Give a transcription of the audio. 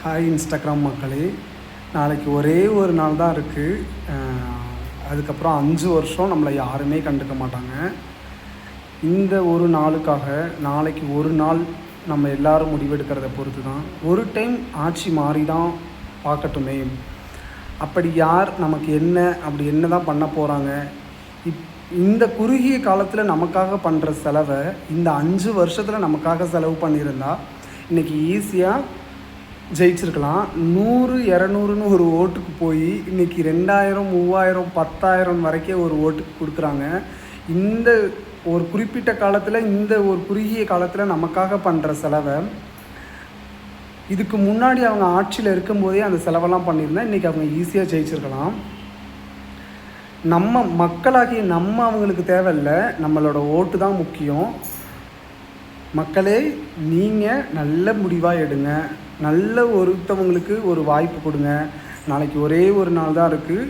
Hi Instagram மக்களே, நாளைக்கு ஒரே ஒரு நாள் தான் இருக்குது. அதுக்கப்புறம் 5 வருஷம் நம்மளை யாருமே கண்டுக்க மாட்டாங்க. இந்த ஒரு நாளுக்காக நாளைக்கு ஒரு நாள் நம்ம எல்லோரும் முடிவெடுக்கிறத பொறுத்து தான். ஒரு டைம் ஆட்சி மாறி தான் பார்க்கட்டுமே. அப்படி யார் நமக்கு அப்படி என்ன தான் பண்ண போகிறாங்க? இந்த குறுகிய காலத்தில் நமக்காக பண்ணுற செலவை இந்த 5 வருஷத்தில் நமக்காக செலவு பண்ணியிருந்தா இன்றைக்கி ஈஸியாக ஜெயிச்சிருக்கலாம். 100, 200ன்னு ஒரு ஓட்டுக்கு போய் இன்றைக்கி 2000, 3000, 10,000 வரைக்கும் ஒரு ஓட்டுக்கு கொடுக்குறாங்க. இந்த ஒரு குறிப்பிட்ட காலத்தில், இந்த ஒரு குறுகிய காலத்தில் நமக்காக பண்ணுற செலவை இதுக்கு முன்னாடி அவங்க ஆட்சியில் இருக்கும்போதே அந்த செலவெல்லாம் பண்ணியிருந்தால் இன்றைக்கி அவங்க ஈஸியாக ஜெயிச்சிருக்கலாம். நம்ம மக்களாகிய அவங்களுக்கு தேவையில்லை, நம்மளோட ஓட்டு தான் முக்கியம். மக்களே, நீங்கள் நல்ல முடிவாக எடுங்க. நல்ல ஒருத்தவங்களுக்கு ஒரு வாய்ப்பு கொடுங்க. நாளைக்கு ஒரே ஒரு நாள் தான் இருக்குது.